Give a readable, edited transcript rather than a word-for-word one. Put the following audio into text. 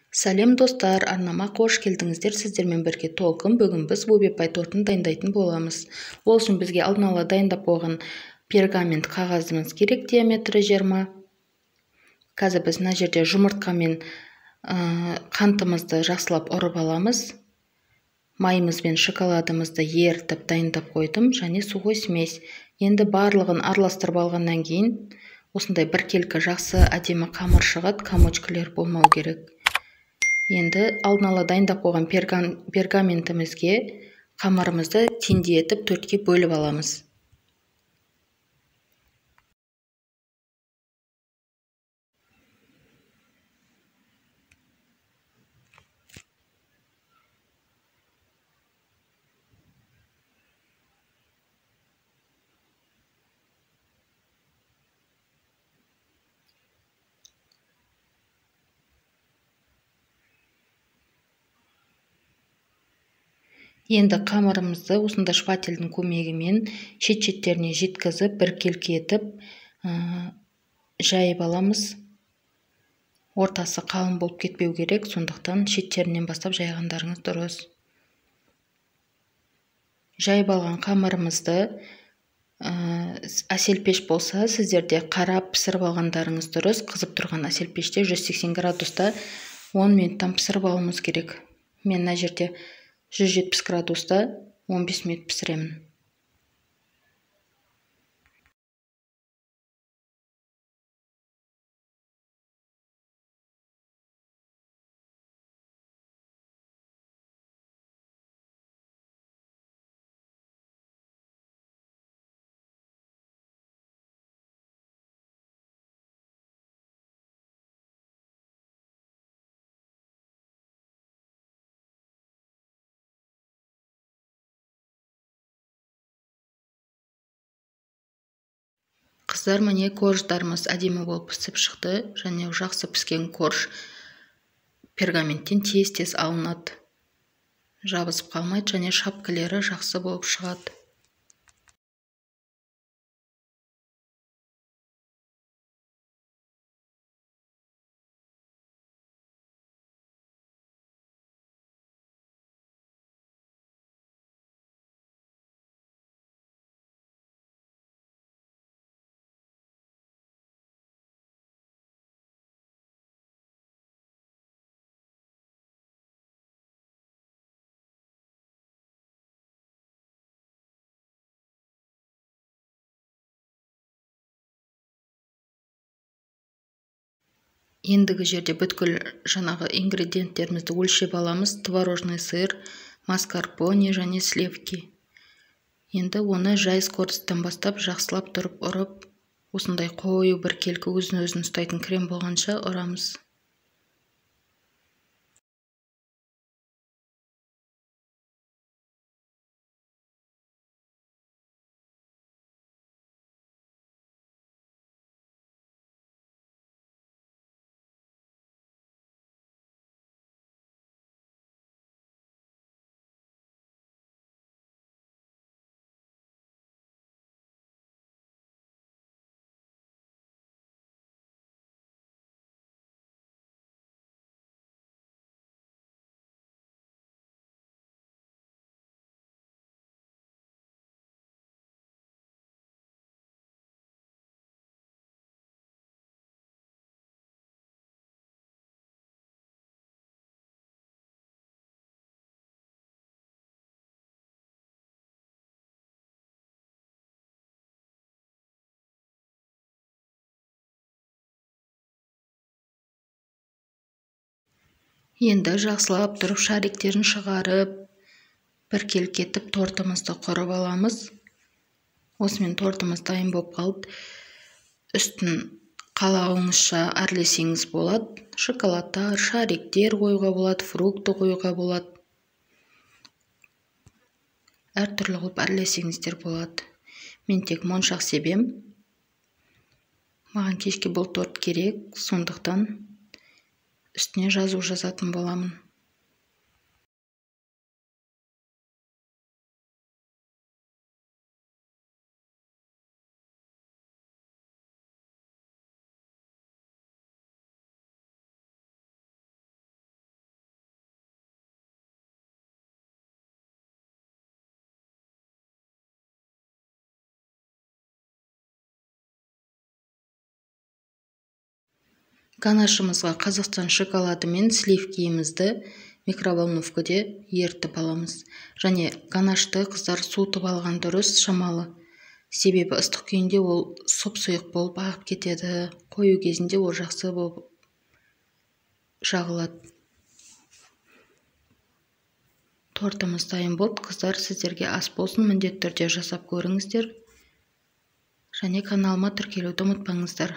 Сәлем достар, арнама қош келдіңіздер. Сіздермен бірге толқын. Бүгін біз бубепай тортын дайындайтын боламыз. Ол үшін бізге алдын ала дайындап қойған пергамент қағазымыз керек, диаметрі 20. Қазір біз мына жерде жұмыртқамен қантымызды жақсылап ұрып аламыз. Майымыз бен шоколадымызды ерітіп дайындап қойдым, және сухой смесь. Енді барлығын араластырып алғаннан кейін осындай біркелкі жақсы әдемі қамыр шығады, комочкілер болмау керек. Енді алдын ала дайындап қойған пергаментімізге қамырымызды теңдетіп төртке бөліп аламыз. Енді қамырымызды осында шпательдің көмегімен шет-шеттеріне жеткізіп, біркелкі етіп жайып аламыз. Ортасы қалың болып кетпеу керек, сондықтан шеттерінен бастап жайғандарыңыз дұрыс. Жайып алған қамырымызды әсел пеш болса, сіздерде қарап пісіріп алғандарыңыз дұрыс. Қызып тұрған әсел пеште 180 градуста 10 минуттан пісіріп алуымыз керек. Мен мына жерде 170 градуста 15 минут пісіремін. Қыздар, міне корждарымыз әдемі болып пісіп шықты, және жақсы піскен корж пергаменттен тез алынады. Жабысып қалмайды, және шапкілері жақсы болып шығады. Ендігі жерде бүткіл жаңағы ингредиенттерімізді өлшеп аламыз. Творожный сыр, маскарпоне және сливки. Енді оны жай скоросттан бастап жақсылап тұрып ұрып, осындай қою біркелкі өзін ұстайтын крем болғанша ұрамыз. Енді жақсылап тұрып шариктерін шығарып, біркелкі етіп тортымызды құрып аламыз. Осымен тортымыз дайын болып қалды. Үстін қалауыңызша әрлесеңіз болады. Шоколадтар, шариктер қоюға болады, фрукты қоюға болады. Әртүрлі қылып әрлесеңіздер болады. Мен тек моншақ себем. Маған кешке бұл торт керек, сондықтан үстіне жазу жазатын боламын. ганашымызға Қазақстан шоколады мен сливкиімізді микроволновкада ерітіп аламыз. Және ганашты қыздар суытып алған дұрыс шамалы. Себебі ыстық күйінде ол сұп-сұйық болып ағып кетеді. Қою кезінде ол жақсы болып жағылады. Тортымыз дайын болды. Қыздар, сіздерге ас болсын, міндетті түрде жасап көріңіздер. Және каналыма тіркелуді ұмытпаңыздар.